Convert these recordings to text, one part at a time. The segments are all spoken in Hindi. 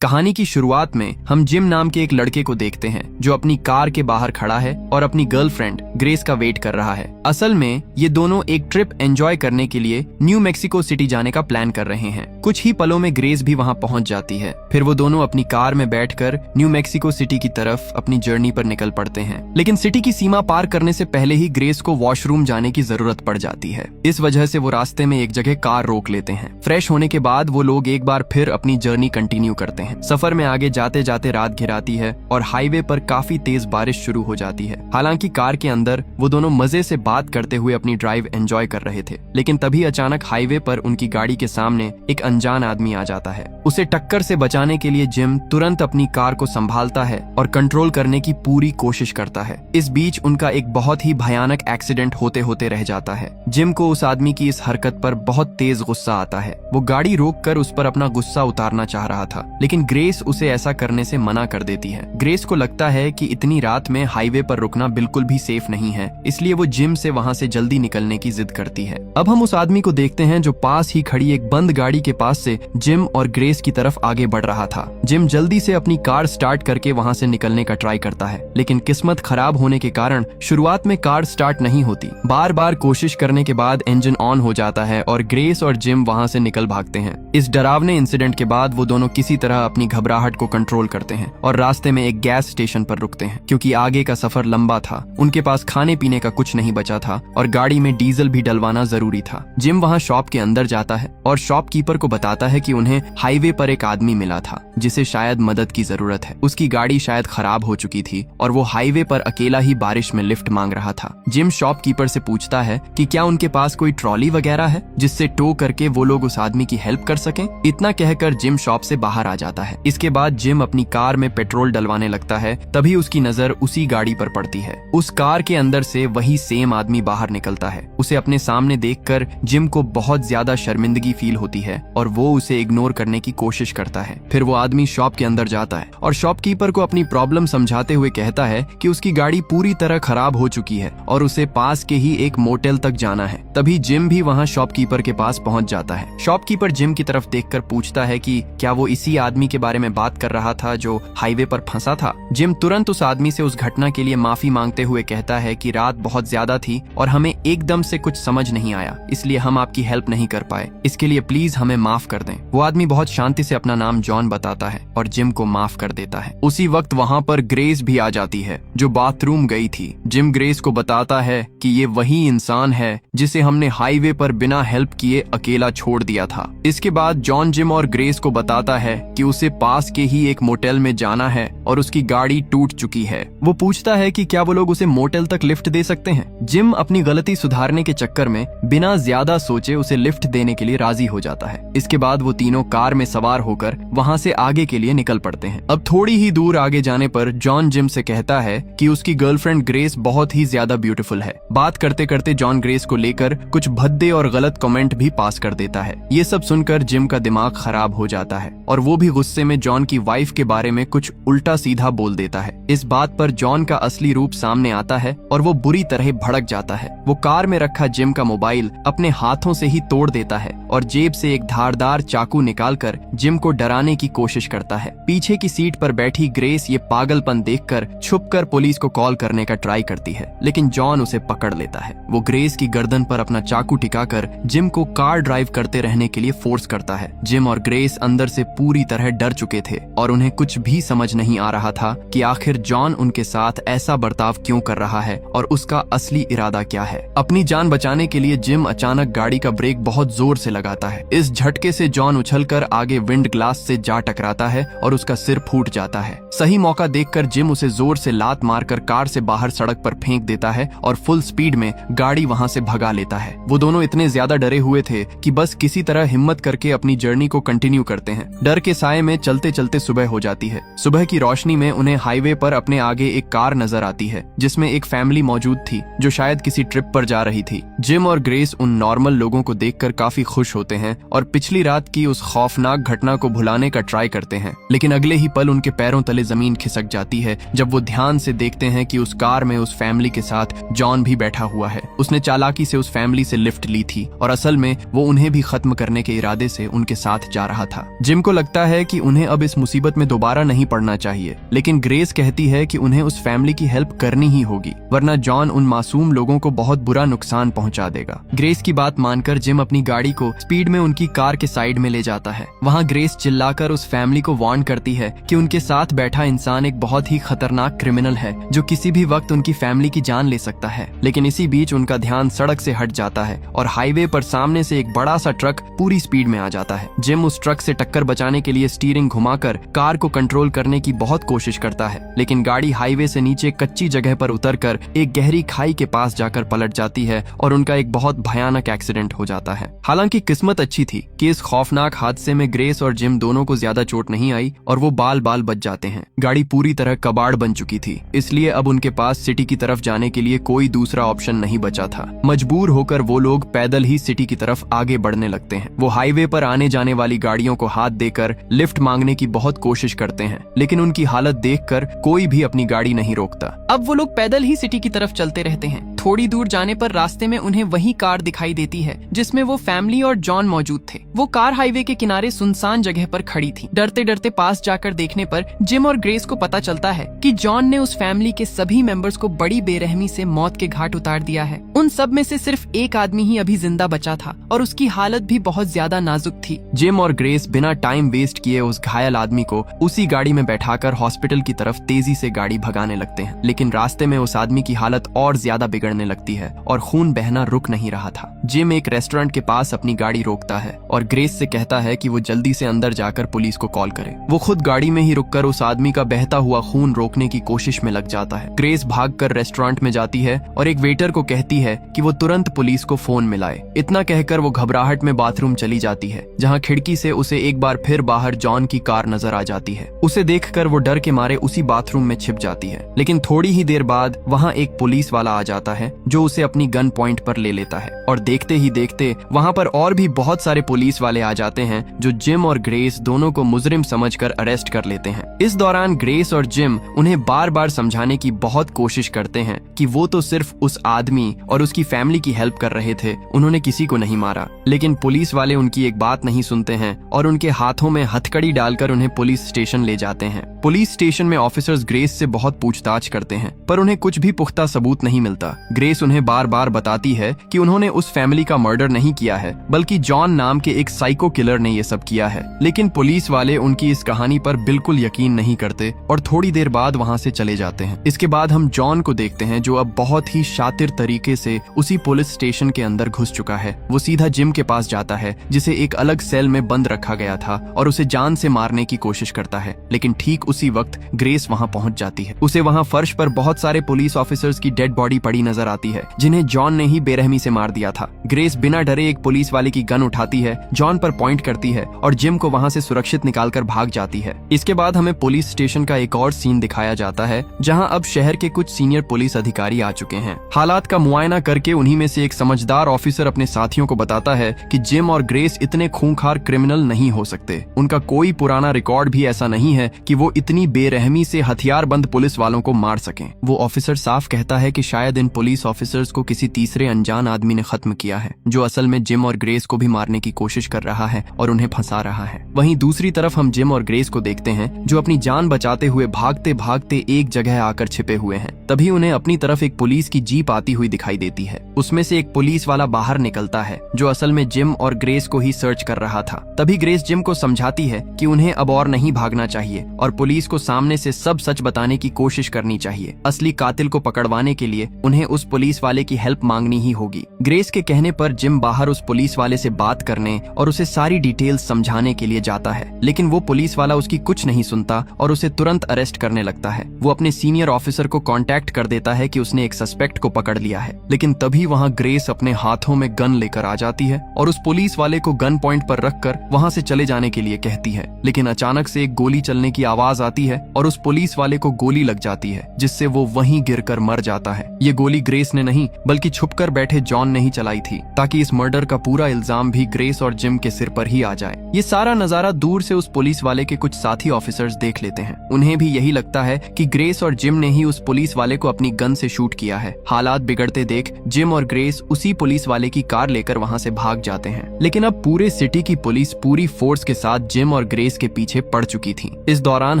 कहानी की शुरुआत में हम जिम नाम के एक लड़के को देखते हैं जो अपनी कार के बाहर खड़ा है और अपनी गर्लफ्रेंड ग्रेस का वेट कर रहा है। असल में ये दोनों एक ट्रिप एंजॉय करने के लिए न्यू मैक्सिको सिटी जाने का प्लान कर रहे हैं। कुछ ही पलों में ग्रेस भी वहां पहुंच जाती है। फिर वो दोनों अपनी कार में बैठकर न्यू मैक्सिको सिटी की तरफ अपनी जर्नी पर निकल पड़ते हैं। लेकिन सिटी की सीमा पार करने से पहले ही ग्रेस को वॉशरूम जाने की जरूरत पड़ जाती है। इस वजह से वो रास्ते में एक जगह कार रोक लेते हैं। फ्रेश होने के बाद वो लोग एक बार फिर अपनी जर्नी कंटिन्यू करते हैं। सफर में आगे जाते जाते रात घिराती है और हाईवे पर काफी तेज बारिश शुरू हो जाती है। हालांकि कार के अंदर वो दोनों मजे से बात करते हुए अपनी ड्राइव एंजॉय कर रहे थे, लेकिन तभी अचानक हाईवे पर उनकी गाड़ी के सामने एक अनजान आदमी आ जाता है। उसे टक्कर से बचाने के लिए जिम तुरंत अपनी कार को संभालता है और कंट्रोल करने की पूरी कोशिश करता है। इस बीच उनका एक बहुत ही भयानक एक्सीडेंट होते होते रह जाता है। जिम को उस आदमी की इस हरकत पर बहुत तेज गुस्सा आता है। वो गाड़ी रोककर उस पर अपना गुस्सा उतारना चाह रहा था, लेकिन ग्रेस उसे ऐसा करने से मना कर देती है। ग्रेस को लगता है कि इतनी रात में हाईवे पर रुकना बिल्कुल भी सेफ नहीं है, इसलिए वो जिम से वहां से जल्दी निकलने की जिद करती है। अब हम उस आदमी को देखते हैं जो पास ही खड़ी एक बंद गाड़ी के पास से जिम और ग्रेस की तरफ आगे बढ़ रहा था। जिम जल्दी से अपनी कार स्टार्ट करके वहां से निकलने का ट्राई करता है, लेकिन किस्मत खराब होने के कारण शुरुआत में कार स्टार्ट नहीं होती। बार बार कोशिश करने के बाद इंजन ऑन हो जाता है और ग्रेस और जिम वहां से निकल भागते हैं। इस डरावने इंसिडेंट के बाद वो दोनों किसी तरह अपनी घबराहट को कंट्रोल करते हैं और रास्ते में एक गैस स्टेशन पर रुकते हैं। क्योंकि आगे का सफर लंबा था, उनके पास खाने पीने का कुछ नहीं बचा था और गाड़ी में डीजल भी डलवाना जरूरी था। जिम वहां शॉप के अंदर जाता है और शॉपकीपर को बताता है कि उन्हें हाईवे पर एक आदमी मिला था जिसे शायद मदद की जरूरत है। उसकी गाड़ी शायद खराब हो चुकी थी और वो हाईवे पर अकेला ही बारिश में लिफ्ट मांग रहा था। जिम शॉपकीपर से पूछता है कि क्या उनके पास कोई ट्रॉली वगैरह है जिससे टो करके वो लोग उस आदमी की हेल्प कर सकें। इतना कहकर जिम शॉप से बाहर आ जाता है। इसके बाद जिम अपनी कार में पेट्रोल डलवाने लगता है। तभी उसकी नजर उसी गाड़ी पर पड़ती है। उस कार के अंदर से वही सेम आदमी बाहर निकलता है। उसे अपने सामने देखकर जिम को बहुत ज्यादा शर्मिंदगी फील होती है और वो उसे इग्नोर करने की कोशिश करता है। फिर वो आदमी शॉप के अंदर जाता है और शॉपकीपर को अपनी प्रॉब्लम समझाते हुए कहता है कि उसकी गाड़ी पूरी तरह खराब हो चुकी है और उसे पास के ही एक मोटेल तक जाना है। तभी जिम भी वहाँ शॉपकीपर के पास पहुँच जाता है। शॉपकीपर जिम की तरफ देखकर पूछता है कि क्या वो इसी आदमी के बारे में बात कर रहा था जो हाईवे पर फंसा था। जिम तुरंत उस आदमी से उस घटना के लिए माफी मांगते हुए कहता है कि रात बहुत ज्यादा थी और हमें एकदम से कुछ समझ नहीं आया, इसलिए हम आपकी हेल्प नहीं कर पाए। इसके लिए प्लीज हमें माफ कर दें। वो आदमी बहुत शांति से अपना नाम जॉन बताता है और जिम को माफ कर देता है। उसी वक्त वहाँ पर ग्रेस भी आ जाती है जो बाथरूम गई थी। जिम ग्रेस को बताता है कि ये वही इंसान है जिसे हमने हाईवे पर बिना हेल्प किए अकेला छोड़ दिया था। इसके बाद जॉन जिम और ग्रेस को बताता है कि उसे पास के ही एक मोटेल में जाना है और उसकी गाड़ी टूट चुकी है। वो पूछता है कि क्या वो लोग उसे मोटेल तक लिफ्ट दे सकते हैं। जिम अपनी गलती सुधारने के चक्कर में बिना ज्यादा सोचे उसे लिफ्ट देने के लिए राजी हो जाता है। इसके बाद वो तीनों कार में सवार होकर वहाँ से आगे के लिए निकल पड़ते हैं। अब थोड़ी ही दूर आगे जाने पर जॉन जिम से कहता है कि उसकी गर्लफ्रेंड ग्रेस बहुत ही ज्यादा ब्यूटीफुल है। बात करते करते जॉन ग्रेस को लेकर कुछ भद्दे और गलत कमेंट भी पास कर देता है। ये सब सुनकर जिम का दिमाग खराब हो जाता है और वो भी गुस्से में जॉन की वाइफ के बारे में कुछ उल्टा सीधा बोल देता है। इस बात पर जॉन का असली रूप सामने आता है और वो बुरी तरह भड़क जाता है। वो कार में रखा जिम का मोबाइल अपने हाथों से ही तोड़ देता है और जेब से एक धारदार चाकू निकालकर जिम को डराने की कोशिश करता है। पीछे की सीट पर बैठी ग्रेस ये पागलपन देखकर छुपकर पुलिस को कॉल करने का ट्राई करती है, लेकिन जॉन उसे पकड़ लेता है। वो ग्रेस की गर्दन पर अपना चाकू टिकाकर जिम को कार ड्राइव करते रहने के लिए फोर्स करता है। जिम और ग्रेस अंदर से पूरी तरह डर चुके थे और उन्हें कुछ भी समझ नहीं आ रहा था कि आखिर जॉन उनके साथ ऐसा बर्ताव क्यों कर रहा है और उसका असली इरादा क्या है। अपनी जान बचाने के लिए जिम अचानक गाड़ी का ब्रेक बहुत जोर से लगाता है। इस झटके से जॉन उछलकर आगे विंड ग्लास से जा टकराता है और उसका सिर फूट जाता है। सही मौका देखकर जिम उसे जोर से लात मारकर कार से बाहर सड़क पर फेंक देता है और फुल स्पीड में गाड़ी वहां से भगा लेता है। वो दोनों इतने ज्यादा डरे हुए थे कि बस किसी तरह हिम्मत करके अपनी जर्नी को कंटिन्यू करते हैं। डर के साए में चलते चलते सुबह हो जाती है। सुबह की रोशनी में उन्हें हाईवे पर पर अपने आगे एक कार नजर आती है जिसमें एक फैमिली मौजूद थी जो शायद किसी ट्रिप पर जा रही थी। जिम और ग्रेस उन नॉर्मल लोगों को देखकर काफी खुश होते हैं और पिछली रात की उस खौफनाक घटना को भुलाने का ट्राई करते हैं, लेकिन अगले ही पल उनके पैरों तले जमीन खिसक जाती है जब वो ध्यान से देखते हैं कि उस कार में उस फैमिली के साथ जॉन भी बैठा हुआ है। उसने चालाकी से उस फैमिली से लिफ्ट ली थी और असल में वो उन्हें भी खत्म करने के इरादे से उनके साथ जा रहा था। जिम को लगता है कि उन्हें अब इस मुसीबत में दोबारा नहीं पड़ना चाहिए, लेकिन ग्रेस कहती है कि उन्हें उस फैमिली की हेल्प करनी ही होगी, वरना जॉन उन मासूम लोगों को बहुत बुरा नुकसान पहुंचा देगा। ग्रेस की बात मानकर जिम अपनी गाड़ी को स्पीड में उनकी कार के साइड में ले जाता है। वहाँ ग्रेस चिल्लाकर उस फैमिली को वार्न करती है कि उनके साथ बैठा इंसान एक बहुत ही खतरनाक क्रिमिनल है जो किसी भी वक्त उनकी फैमिली की जान ले सकता है। लेकिन इसी बीच उनका ध्यान सड़क से हट जाता है और हाईवे पर सामने से एक बड़ा सा ट्रक पूरी स्पीड में आ जाता है। जिम उस ट्रक से टक्कर बचाने के लिए स्टीयरिंग घुमाकर कार को कंट्रोल करने की बहुत कोशिश करता है, लेकिन गाड़ी हाईवे से नीचे कच्ची जगह पर उतरकर एक गहरी खाई के पास जाकर पलट जाती है और उनका एक बहुत भयानक एक्सीडेंट हो जाता है। हालांकि किस्मत अच्छी थी कि इस खौफनाक हादसे में ग्रेस और जिम दोनों को ज्यादा चोट नहीं आई और वो बाल बाल बच जाते हैं। गाड़ी पूरी तरह कबाड़ बन चुकी थी, इसलिए अब उनके पास सिटी की तरफ जाने के लिए कोई दूसरा ऑप्शन नहीं बचा था। मजबूर होकर वो लोग पैदल ही सिटी की तरफ आगे बढ़ने लगते हैं। वो हाईवे पर आने जाने वाली गाड़ियों को हाथ देकर लिफ्ट मांगने की बहुत कोशिश करते हैं, लेकिन उनकी हालत देखकर कोई भी अपनी गाड़ी नहीं रोकता। अब वो लोग पैदल ही सिटी की तरफ चलते रहते हैं। थोड़ी दूर जाने पर रास्ते में उन्हें वही कार दिखाई देती है जिसमें वो फैमिली और जॉन मौजूद थे। वो कार हाईवे के किनारे सुनसान जगह पर खड़ी थी। डरते डरते पास जाकर देखने पर जिम और ग्रेस को पता चलता है कि जॉन ने उस फैमिली के सभी मेंबर्स को बड़ी बेरहमी से मौत के घाट उतार दिया है। उन सब में से सिर्फ एक आदमी ही अभी जिंदा बचा था और उसकी हालत भी बहुत ज्यादा नाजुक थी। जिम और ग्रेस बिना टाइम वेस्ट किए उस घायल आदमी को उसी गाड़ी में बैठाकर हॉस्पिटल की तरफ तेजी से गाड़ी भगाने लगते हैं, लेकिन रास्ते में उस आदमी की हालत और ज्यादा बिगड़ने लगती है और खून बहना रुक नहीं रहा था। जिम एक रेस्टोरेंट के पास अपनी गाड़ी रोकता है और ग्रेस से कहता है कि वो जल्दी से अंदर जाकर पुलिस को कॉल करे। वो खुद गाड़ी में ही रुककर उस आदमी का बहता हुआ खून रोकने की कोशिश में लग जाता है। ग्रेस भागकर रेस्टोरेंट में जाती है और एक वेटर को कहती है कि वो तुरंत पुलिस को फोन मिलाए। इतना कहकर वो घबराहट में बाथरूम चली जाती है, जहाँ खिड़की से उसे एक बार फिर बाहर जॉन की कार नजर आ जाती है। उसे देखकर वो डर के मारे उसी बाथरूम में छिप जाती है, लेकिन थोड़ी ही देर बाद वहाँ एक पुलिस वाला आ जाता है जो उसे अपनी गन पॉइंट पर ले लेता है और देखते ही देखते वहाँ पर और भी बहुत सारे पुलिस वाले आ जाते हैं जो जिम और ग्रेस दोनों को मुजरिम समझकर अरेस्ट कर लेते हैं। इस दौरान ग्रेस और जिम उन्हें बार बार समझाने की बहुत कोशिश करते हैं कि वो तो सिर्फ उस आदमी और उसकी फैमिली की हेल्प कर रहे थे, उन्होंने किसी को नहीं मारा। लेकिन पुलिस वाले उनकी एक बात नहीं सुनते हैं और उनके हाथों में हथकड़ी डालकर उन्हें पुलिस स्टेशन ले जाते हैं। पुलिस स्टेशन में ऑफिसर्स ग्रेस से बहुत पूछताछ करते हैं पर उन्हें कुछ भी पुख्ता सबूत नहीं मिलता। ग्रेस उन्हें बार बार बताती है कि उन्होंने उस फैमिली का मर्डर नहीं किया है, बल्कि जॉन नाम के एक साइको किलर ने ये सब किया है। लेकिन पुलिस वाले उनकी इस कहानी पर बिल्कुल यकीन नहीं करते और थोड़ी देर बाद वहाँ से चले जाते हैं। इसके बाद हम जॉन को देखते हैं जो अब बहुत ही शातिर तरीके से उसी पुलिस स्टेशन के अंदर घुस चुका है। वो सीधा जिम के पास जाता है जिसे एक अलग सेल में बंद रखा गया था और उसे जान से मारने की कोशिश करता है, लेकिन ठीक उसी वक्त ग्रेस वहाँ पहुँच जाती है। उसे वहाँ फर्श पर बहुत सारे पुलिस ऑफिसर्स की डेड बॉडी पड़ी नजर आती है जिन्हें जॉन ने ही बेरहमी से मार दिया था। ग्रेस बिना डरे एक पुलिस वाले की गन उठाती है, जॉन पर पॉइंट करती है और जिम को वहाँ से सुरक्षित निकालकर भाग जाती है। इसके बाद हमें पुलिस स्टेशन का एक और सीन दिखाया जाता है जहाँ अब शहर के कुछ सीनियर पुलिस अधिकारी आ चुके हैं। हालात का मुआयना करके उन्हीं में से एक समझदार ऑफिसर अपने साथियों को बताता है कि जिम और ग्रेस इतने खूंखार क्रिमिनल नहीं हो सकते। उनका कोई पुराना रिकॉर्ड भी ऐसा नहीं है कि वो इतनी बेरहमी से हथियारबंद पुलिस वालों को मार सकें। वो ऑफिसर साफ कहता है कि शायद इन पुलिस ऑफिसर्स को किसी तीसरे अनजान आदमी ने खत्म किया है जो असल में जिम और ग्रेस को भी मारने की कोशिश कर रहा है और उन्हें फंसा रहा है। वहीं दूसरी तरफ हम जिम और ग्रेस को देखते हैं जो अपनी जान बचाते हुए भागते भागते एक जगह आकर छिपे हुए हैं। तभी उन्हें अपनी तरफ एक पुलिस की जीप आती हुई दिखाई देती है। उसमें से एक पुलिस वाला बाहर निकलता है जो असल में जिम और ग्रेस को ही सर्च कर रहा था। तभी ग्रेस जिम को समझाती है कि उन्हें अब और नहीं भागना चाहिए और पुलिस को सामने से सब सच बताने की कोशिश करनी चाहिए। असली कातिल को पकड़वाने के लिए उन्हें उस उस पुलिस वाले की हेल्प मांगनी ही होगी। ग्रेस के कहने पर जिम बाहर उस पुलिस वाले से बात करने और उसे सारी डिटेल्स समझाने के लिए जाता है, लेकिन वो पुलिस वाला उसकी कुछ नहीं सुनता और उसे तुरंत अरेस्ट करने लगता है। वो अपने सीनियर ऑफिसर को कांटेक्ट कर देता है कि उसने एक सस्पेक्ट को पकड़ लिया है, लेकिन तभी वहाँ ग्रेस अपने हाथों में गन लेकर आ जाती है और उस पुलिस वाले को गन पॉइंट पर रखकर वहाँ से चले जाने के लिए कहती है। लेकिन अचानक से एक गोली चलने की आवाज आती है और उस पुलिस वाले को गोली लग जाती है, जिससे वो वहीं गिरकर मर जाता है। ये गोली ग्रेस ने नहीं बल्कि छुपकर बैठे जॉन ने ही चलाई थी, ताकि इस मर्डर का पूरा इल्जाम भी ग्रेस और जिम के सिर पर ही आ जाए। ये सारा नजारा दूर से उस पुलिस वाले के कुछ साथी ऑफिसर्स देख लेते हैं। उन्हें भी यही लगता है कि ग्रेस और जिम ने ही उस पुलिस वाले को अपनी गन से शूट किया है। हालात बिगड़ते देख जिम और ग्रेस उसी पुलिस वाले की कार लेकर वहाँ से भाग जाते हैं, लेकिन अब पूरे सिटी की पुलिस पूरी फोर्स के साथ जिम और ग्रेस के पीछे पड़ चुकी थी। इस दौरान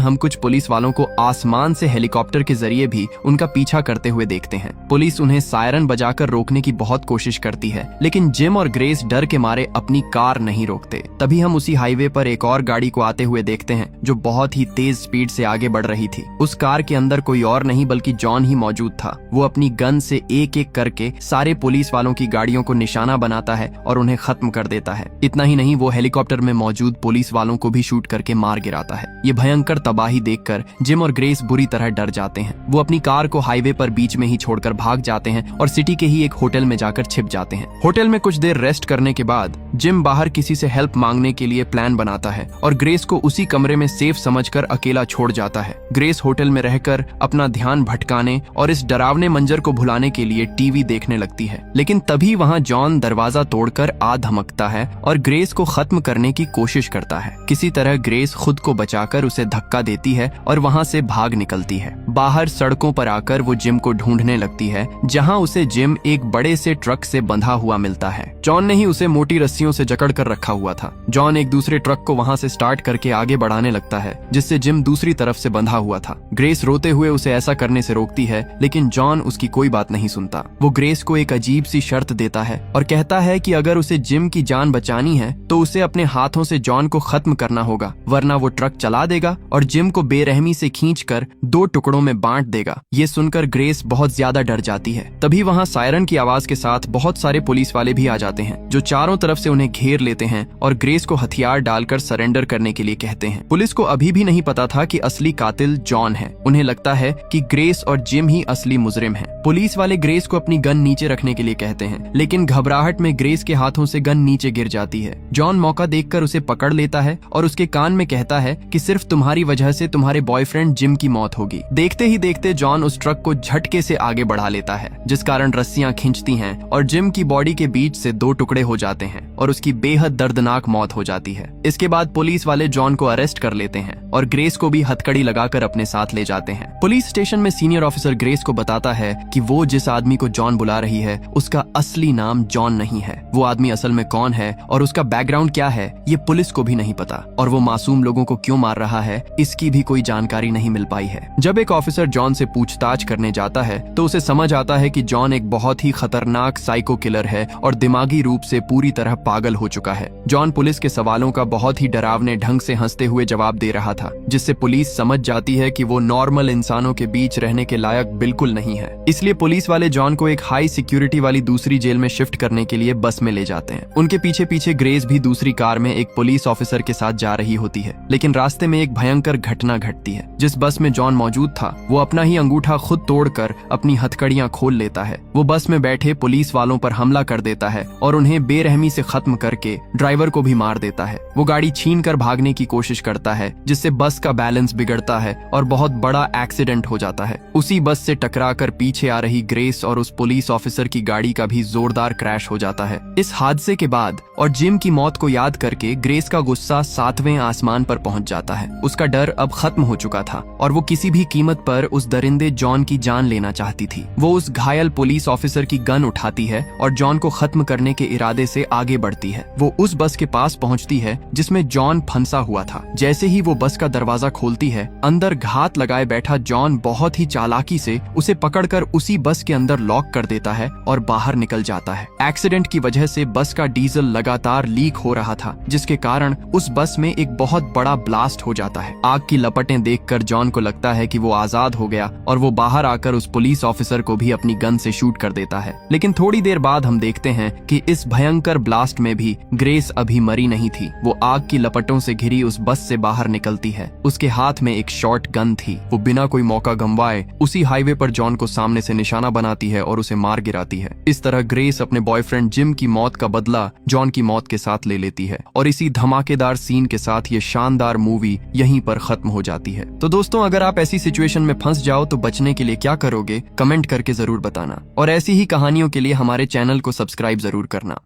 हम कुछ पुलिस वालों को आसमान से हेलीकॉप्टर के जरिए भी उनका पीछा करते हुए देखते हैं। पुलिस उन्हें सायरन बजाकर रोकने की बहुत कोशिश करती है, लेकिन जिम और ग्रेस डर के मारे अपनी कार नहीं रोकते। तभी हम उसी हाईवे पर एक और गाड़ी को आते हुए देखते हैं जो बहुत ही तेज स्पीड से आगे बढ़ रही थी। उस कार के अंदर कोई और नहीं बल्कि जॉन ही मौजूद था। वो अपनी गन से एक एक करके सारे पुलिस वालों की गाड़ियों को निशाना बनाता है और उन्हें खत्म कर देता है। इतना ही नहीं, वो हेलीकॉप्टर में मौजूद पुलिस वालों को भी शूट करके मार गिराता है। ये भयंकर तबाही देखकर जिम और ग्रेस बुरी तरह डर जाते हैं। वो अपनी कार को हाईवे पर बीच में ही छोड़कर भाग जाते हैं और सिटी के ही एक होटल में जाकर छिप जाते हैं। होटल में कुछ देर रेस्ट करने के बाद जिम बाहर किसी से हेल्प मांगने के लिए प्लान बनाता है और ग्रेस को उसी कमरे में सेफ समझकर अकेला छोड़ जाता है। ग्रेस होटल में रहकर अपना ध्यान भटकाने और इस डरावने मंजर को भुलाने के लिए टीवी देखने लगती है, लेकिन तभी वहाँ जॉन दरवाजा तोड़कर आ धमकता है और ग्रेस को खत्म करने की कोशिश करता है। किसी तरह ग्रेस खुद को बचाकर उसे धक्का देती है और वहाँ से भाग निकलती है। बाहर सड़कों पर आकर वो जिम को ढूंढने लगती है, जहाँ उसे जिम एक बड़े से ट्रक से बंधा हुआ मिलता है। जॉन ने ही उसे मोटी रस्सियों से जकड़ कर रखा हुआ था। जॉन एक दूसरे ट्रक को वहाँ से स्टार्ट करके आगे बढ़ाने लगता है, जिससे जिम दूसरी तरफ से बंधा हुआ था। ग्रेस रोते हुए उसे ऐसा करने से रोकती है, लेकिन जॉन उसकी कोई बात नहीं सुनता। वो ग्रेस को एक अजीब सी शर्त देता है और कहता है कि अगर उसे जिम की जान बचानी है तो उसे अपने हाथों से जॉन को खत्म करना होगा, वरना वो ट्रक चला देगा और जिम को बेरहमी से खींचकर 2 टुकड़ों में बांट देगा। ये सुनकर ग्रेस बहुत ज्यादा डर जाती है। तभी वहाँ सायरन की आवाज के साथ बहुत सारे पुलिस वाले भी आ जाते हैं, जो चारों तरफ से उन्हें घेर लेते हैं और ग्रेस को हथियार डालकर सरेंडर करने के लिए कहते हैं। पुलिस को अभी भी नहीं पता था कि असली कातिल जॉन है। उन्हें लगता है कि ग्रेस और जिम ही असली मुजरिम हैं। पुलिस वाले ग्रेस को अपनी गन नीचे रखने के लिए कहते हैं, लेकिन घबराहट में ग्रेस के हाथों से गन नीचे गिर जाती है। जॉन मौका देखकर उसे पकड़ लेता है और उसके कान में कहता है कि सिर्फ तुम्हारी वजह से तुम्हारे बॉयफ्रेंड जिम की मौत होगी। देखते ही देखते जॉन उस ट्रक को झटके से आगे बढ़ा लेता है, जिस कारण रस्सियां खींचती हैं और जिम की बॉडी के बीच से 2 टुकड़े हो जाते हैं और उसकी बेहद दर्दनाक मौत हो जाती है। इसके बाद पुलिस वाले जॉन को अरेस्ट कर लेते हैं और ग्रेस को भी हथकड़ी लगाकर अपने साथ ले जाते हैं। पुलिस स्टेशन में सीनियर ऑफिसर ग्रेस को बताता है कि वो जिस आदमी को जॉन बुला रही है उसका असली नाम जॉन नहीं है। वो आदमी असल में कौन है और उसका बैकग्राउंड क्या है ये पुलिस को भी नहीं पता, और वो मासूम लोगों को क्यों मार रहा है इसकी भी कोई जानकारी नहीं मिल पाई है। जब एक ऑफिसर जॉन से पूछताछ करने जाता है तो उसे समझ आता है कि जॉन एक बहुत ही खतरनाक साइको किलर है और दिमागी रूप से पूरी तरह पागल हो चुका है। जॉन पुलिस के सवालों का बहुत ही डरावने ढंग से हंसते हुए जवाब दे रहा था, जिससे पुलिस समझ जाती है कि वो नॉर्मल इंसानों के बीच रहने के लायक बिल्कुल नहीं है। इसलिए पुलिस वाले जॉन को एक हाई सिक्योरिटी वाली दूसरी जेल में शिफ्ट करने के लिए बस में ले जाते हैं। उनके पीछे पीछे ग्रेस भी दूसरी कार में एक पुलिस ऑफिसर के साथ जा रही होती है, लेकिन रास्ते में एक भयंकर घटना घटती है। जिस बस में जॉन मौजूद था वो अपना ही अंगूठा खुद तोड़कर अपनी हथकड़ियां खोल लेता है। वो बस में बैठे पुलिस वालों पर हमला कर देता है और उन्हें बेरहमी से खत्म करके ड्राइवर को भी मार देता है। वो गाड़ी छीन कर भागने की कोशिश करता है, जिससे बस का बैलेंस बिगड़ता है और बहुत बड़ा एक्सीडेंट हो जाता है। उसी बस से टकराकर पीछे आ रही ग्रेस और उस पुलिस ऑफिसर की गाड़ी का भी जोरदार क्रैश हो जाता है। इस हादसे के बाद और जिम की मौत को याद करके ग्रेस का गुस्सा 7वें आसमान पर पहुंच जाता है। उसका डर अब खत्म हो चुका था और वो किसी भी कीमत पर उस दरिंदे जॉन की जान लेना चाहती थी। वो उस घायल पुलिस ऑफिसर की गन उठाती है और जॉन को खत्म करने के इरादे से आगे बढ़ती है। वो उस बस के पास पहुंचती है जिसमें जॉन फंसा हुआ था। जैसे ही वो बस का दरवाजा खोलती है, अंदर घात लगाए बैठा जॉन बहुत ही चालाकी से उसे पकड़कर उसी बस के अंदर लॉक कर देता है और बाहर निकल जाता है। एक्सीडेंट की वजह से बस का डीजल लगातार लीक हो रहा था, जिसके कारण उस बस में एक बहुत बड़ा ब्लास्ट हो जाता है। आग की लपटें देखकर जॉन को लगता है कि वो आजाद हो गया और वो बाहर आकर उस पुलिस ऑफिसर को भी अपनी गन से शूट कर देता है। लेकिन थोड़ी देर बाद हम देखते हैं कि इस भयंकर ब्लास्ट में भी ग्रेस अभी मरी नहीं थी। वो आग की लपटों से घिरी उस बस से बाहर निकलती है। उसके हाथ में एक शॉर्ट गन थी। वो बिना कोई मौका गंवाए उसी हाईवे पर जॉन को सामने से निशाना बनाती है और उसे मार गिराती है। इस तरह ग्रेस अपने बॉयफ्रेंड जिम की मौत का बदला जॉन की मौत के साथ ले लेती है और इसी धमाकेदार सीन के साथ ये शानदार मूवी यहीं पर खत्म हो जाती है। तो दोस्तों, अगर आप ऐसी सिचुएशन में फंस जाओ तो बचने के लिए क्या करोगे, कमेंट करके जरूर बताना और ऐसी ही कहानियों के लिए हमारे चैनल को सब्सक्राइब जरूर करना।